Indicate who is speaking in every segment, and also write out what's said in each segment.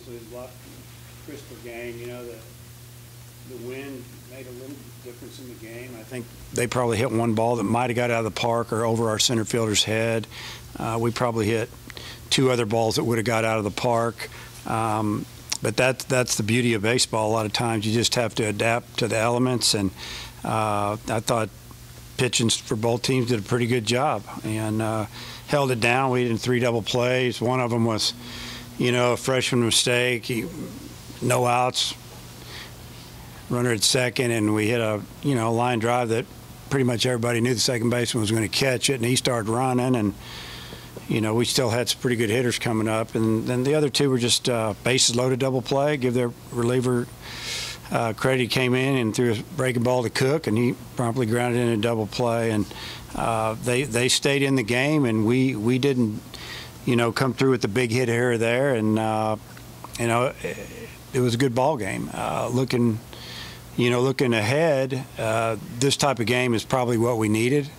Speaker 1: obviously a lot crisper game. You know, the wind made a little difference in the game. I think they probably hit one ball that might have got out of the park or over our center fielder's head. We probably hit two other balls that would have got out of the park. But that's the beauty of baseball. A lot of times you just have to adapt to the elements, and I thought pitching for both teams did a pretty good job and held it down. We did 3 double plays. One of them was, you know, a freshman mistake. No outs, runner at second, and we hit a, you know, line drive that pretty much everybody knew the second baseman was going to catch it, and he started running, and you know, we still had some pretty good hitters coming up, and then the other two were just bases loaded double play. Give their reliever credit. He came in and threw a breaking ball to Cook, and he promptly grounded in a double play, and they stayed in the game, and we didn't, you know, come through with the big hit here or there, and you know, it was a good ball game. Looking ahead, this type of game is probably what we needed.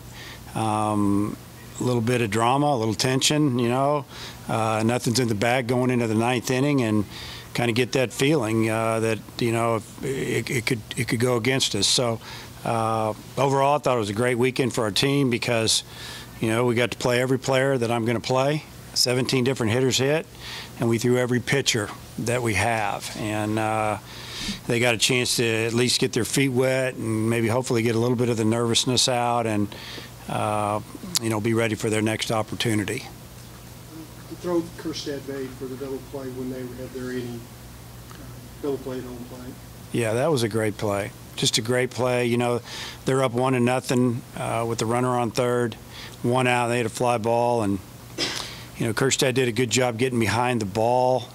Speaker 1: A little bit of drama, a little tension, you know. Nothing's in the bag going into the 9th inning, and kind of get that feeling that, you know, it could go against us. So overall, I thought it was a great weekend for our team because, you know, we got to play every player that I'm going to play. 17 different hitters hit, and we threw every pitcher that we have, and they got a chance to at least get their feet wet and maybe hopefully get a little bit of the nervousness out, and you know, be ready for their next opportunity.
Speaker 2: The throw Kerstead made for the double play when they had their inning, double play, home play.
Speaker 1: Yeah, that was a great play. Just a great play. You know, they're up 1-0 with the runner on third, 1 out. They had a fly ball, and you know, Kerstead did a good job getting behind the ball.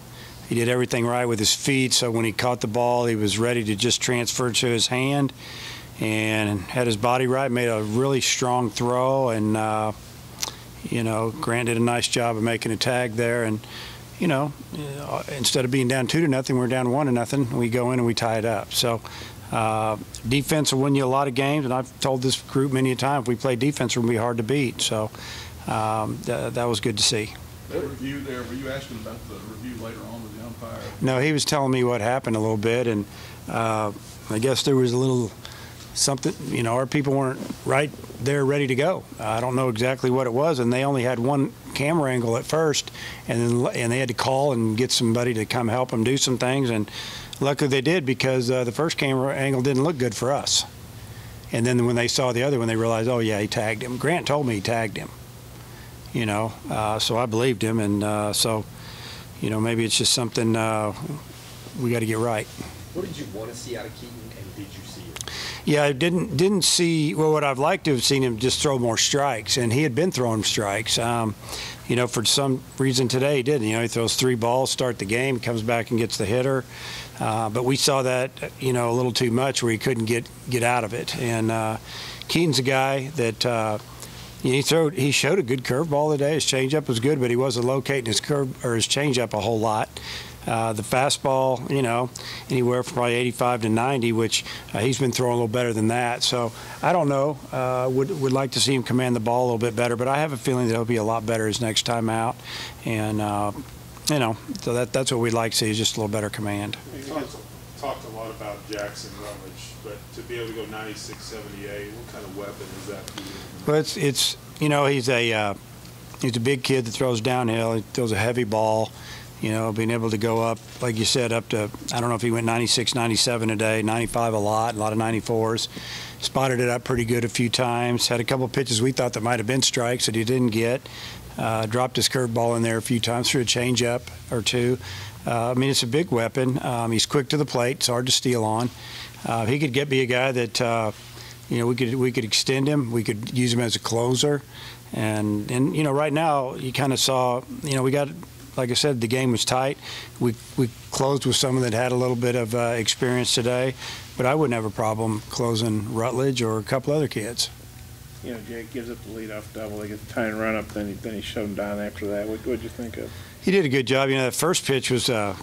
Speaker 1: He did everything right with his feet, so when he caught the ball, he was ready to just transfer to his hand, and had his body right, made a really strong throw, and you know, Grant did a nice job of making a tag there, and you know, instead of being down 2-0, we're down 1-0. We go in and we tie it up. So defense will win you a lot of games, and I've told this group many a time, if we play defense, we're going to be hard to beat. So that was good to see.
Speaker 3: That review there, were you asking about the review later on with the umpire?
Speaker 1: No, he was telling me what happened a little bit, and I guess there was a little something, you know, our people weren't right there ready to go. I don't know exactly what it was, and they only had one camera angle at first, and they had to call and get somebody to come help them do some things, and luckily they did, because the first camera angle didn't look good for us. And then when they saw the other one, they realized, oh yeah, he tagged him. Grant told me he tagged him, you know, so I believed him, and so, you know, maybe it's just something we got to get right.
Speaker 4: What did you want to see out of Keaton, and did you see it?
Speaker 1: Yeah, I didn't see, well, what I'd like to have seen him just throw more strikes, and he had been throwing strikes. You know, for some reason today he didn't. You know, he throws 3 balls, start the game, comes back and gets the hitter. But we saw that, you know, a little too much, where he couldn't get out of it. And Keaton's a guy that he showed a good curveball today. His changeup was good, but he wasn't locating his changeup a whole lot. The fastball, you know, anywhere from probably 85 to 90, which he's been throwing a little better than that. So I don't know. Would like to see him command the ball a little bit better, but I have a feeling that he'll be a lot better his next time out. And you know, so that's what we'd like to see, is just a little better command.
Speaker 5: You talked a lot about Jackson Rutledge, but to be able to go 96, 78, what kind of weapon is that for you?
Speaker 1: Well, it's you know, he's a big kid that throws downhill. He throws a heavy ball. You know, being able to go up, like you said, up to, I don't know if he went 96, 97 a day, 95 a lot of 94s. Spotted it up pretty good a few times. Had a couple of pitches we thought that might have been strikes that he didn't get. Dropped his curveball in there a few times, threw a changeup or two. I mean, it's a big weapon. He's quick to the plate. It's hard to steal on. He could be a guy that, you know, we could extend him. We could use him as a closer. And you know, right now you kind of saw, you know, we got, like I said, the game was tight. We closed with someone that had a little bit of experience today, but I wouldn't have a problem closing Rutledge or a couple other kids.
Speaker 6: You know, Jake gives up the leadoff double. They get the tying run up, then he showed him down after that. What'd you think of?
Speaker 1: He did a good job. You know, that first pitch was, it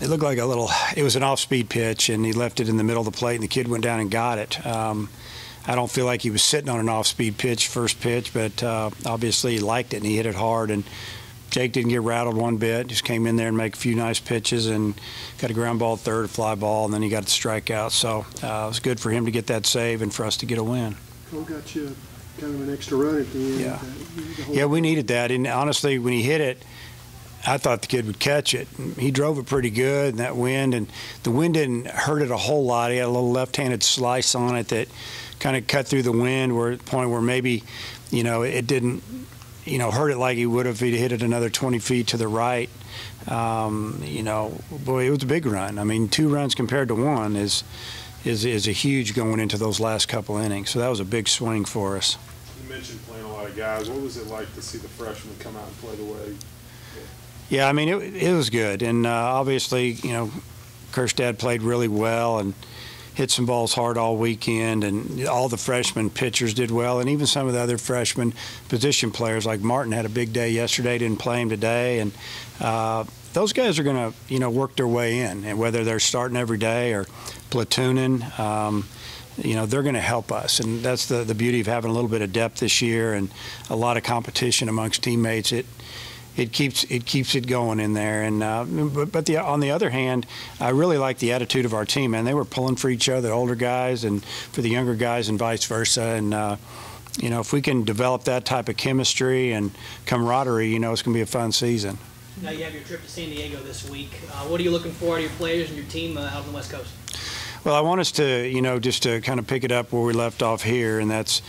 Speaker 1: looked like it was an off-speed pitch, and he left it in the middle of the plate, and the kid went down and got it. I don't feel like he was sitting on an off-speed pitch, first pitch, but obviously he liked it, and he hit it hard. And Jake didn't get rattled one bit. Just came in there and make a few nice pitches and got a ground ball at third, a fly ball, and then he got the strikeout. So it was good for him to get that save and for us to get a win.
Speaker 2: Cole got you kind of an extra run at the end.
Speaker 1: Yeah. Yeah, we needed that. And honestly, when he hit it, I thought the kid would catch it. He drove it pretty good in that wind, and the wind didn't hurt it a whole lot. He had a little left-handed slice on it that kind of cut through the wind, where at the point where maybe, it didn't, hurt it like he would if he'd hit it another 20 feet to the right. Boy, it was a big run. I mean, 2 runs compared to 1 is a huge going into those last couple innings. So that was a big swing for us.
Speaker 5: You mentioned playing a lot of guys. What was it like to see the freshmen come out and play the way?
Speaker 1: Yeah, I mean, it was good. And obviously, Kerstad played really well and hit some balls hard all weekend. And all the freshman pitchers did well. And even some of the other freshman position players, like Martin, had a big day yesterday, didn't play him today. And those guys are going to, work their way in. And whether they're starting every day or platooning, they're going to help us. And that's the beauty of having a little bit of depth this year and a lot of competition amongst teammates. It keeps it going in there. And but on the other hand, I really like the attitude of our team, man. They were pulling for each other, the older guys, and for the younger guys, and vice versa. And if we can develop that type of chemistry and camaraderie, it's going to be a fun season.
Speaker 7: Now you have your trip to San Diego this week. What are you looking for out of your players and your team out on the West Coast?
Speaker 1: Well, I want us to, just to kind of pick it up where we left off here, and that's,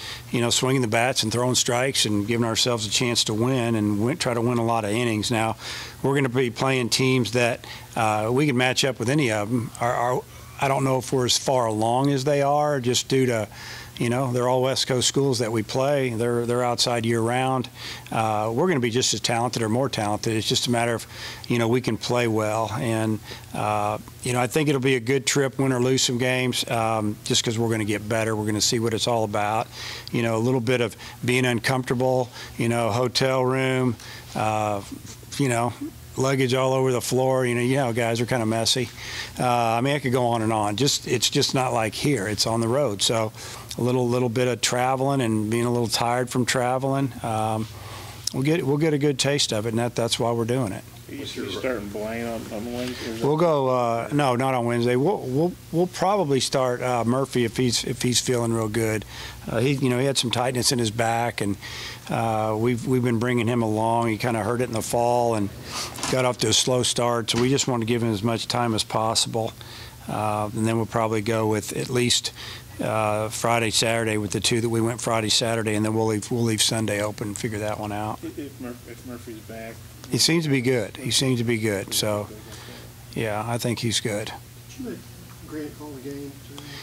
Speaker 1: swinging the bats and throwing strikes and giving ourselves a chance to win and try to win a lot of innings. Now, we're going to be playing teams that we can match up with any of them. I don't know if we're as far along as they are, just due to, they're all West Coast schools that we play. They're outside year-round. We're going to be just as talented or more talented. It's just a matter of, we can play well. And, I think it'll be a good trip, win or lose some games, just because we're going to get better. We're going to see what it's all about. A little bit of being uncomfortable, hotel room, luggage all over the floor. Guys are kind of messy. I could go on and on. It's just not like here. It's on the road. So a little bit of traveling and being a little tired from traveling. We'll get a good taste of it, and that's why we're doing it.
Speaker 6: You starting Blaine on Wednesday?
Speaker 1: We'll go. No, not on Wednesday. We'll probably start Murphy if he's feeling real good. He had some tightness in his back, and we've been bringing him along. He kind of hurt it in the fall and got off to a slow start. So we just want to give him as much time as possible, and then we'll probably go with at least Friday, Saturday with the 2 that we went Friday, Saturday, and then we'll leave Sunday open and figure that one out.
Speaker 6: If Murphy's back.
Speaker 1: He seems to be good. So, yeah, I think he's good.
Speaker 2: Did you let Grant call the game?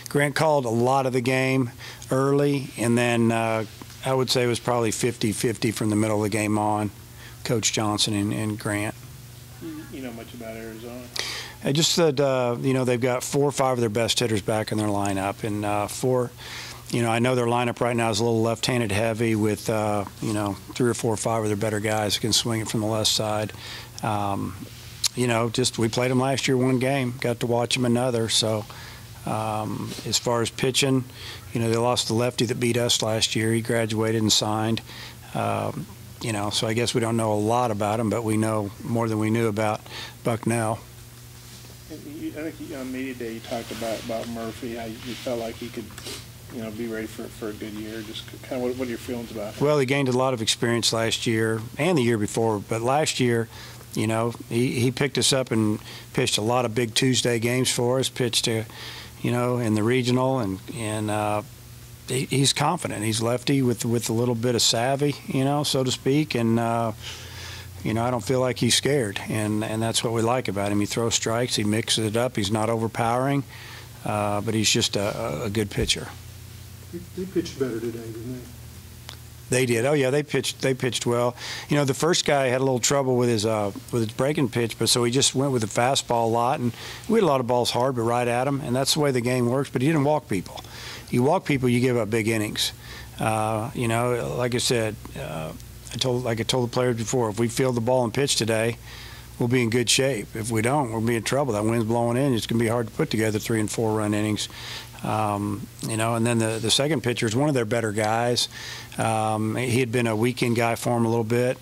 Speaker 1: Grant called a lot of the game early, and then I would say it was probably 50-50 from the middle of the game on, Coach Johnson and Grant.
Speaker 6: You know much about Arizona?
Speaker 1: I just said, they've got 4 or 5 of their best hitters back in their lineup, and I know their lineup right now is a little left-handed heavy with, 3 or 4 or 5 of their better guys who can swing it from the left side. We played them last year 1 game, got to watch them another. So as far as pitching, they lost the lefty that beat us last year. He graduated and signed. So I guess we don't know a lot about him, but we know more than we knew about Bucknell.
Speaker 6: I think on media day you talked about Murphy, how you felt like he could, be ready for a good year. Just kind of what are your feelings about him?
Speaker 1: Well, he gained a lot of experience last year and the year before, but last year, he picked us up and pitched a lot of big Tuesday games for us, pitched in the regional, and he's confident. He's lefty with a little bit of savvy, so to speak, and I don't feel like he's scared, and that's what we like about him. He throws strikes, he mixes it up, he's not overpowering, but he's just a good pitcher.
Speaker 2: They pitched better today, didn't they?
Speaker 1: They did. Oh yeah, they pitched well. The first guy had a little trouble with his breaking pitch, but so he just went with the fastball a lot, and we had a lot of balls hard but right at him, and that's the way the game works. But he didn't walk people. You walk people, you give up big innings. Like I said. I told the players before, if we field the ball and pitch today, we'll be in good shape. If we don't, we'll be in trouble. That wind's blowing in. It's going to be hard to put together 3- and 4-run innings. And then the second pitcher is one of their better guys. He had been a weekend guy for him a little bit.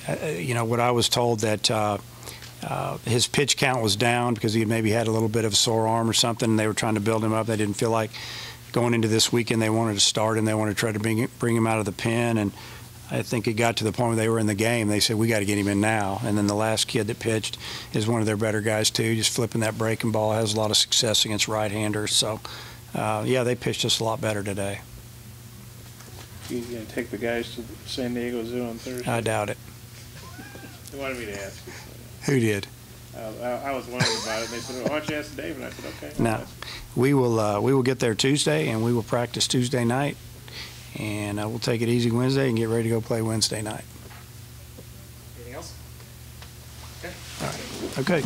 Speaker 1: what I was told that his pitch count was down because he had maybe had a little bit of a sore arm or something, and they were trying to build him up. They didn't feel like going into this weekend they wanted to start him. They wanted to try to bring him out of the pen, and I think it got to the point where they were in the game. They said, we got to get him in now. And then the last kid that pitched is one of their better guys, too, just flipping that breaking ball, has a lot of success against right-handers. So, yeah, they pitched us a lot better today.
Speaker 6: You gonna take the guys to the San Diego Zoo on Thursday?
Speaker 1: I doubt it.
Speaker 6: They wanted me to ask you.
Speaker 1: Who did?
Speaker 6: I was wondering about it. They said, well, why don't you ask Dave? And I said, okay. I'll
Speaker 1: No.
Speaker 6: ask him.
Speaker 1: We will get there Tuesday, and we will practice Tuesday night. And we'll take it easy Wednesday and get ready to go play Wednesday night.
Speaker 7: Anything else? Okay.
Speaker 1: All right. Okay.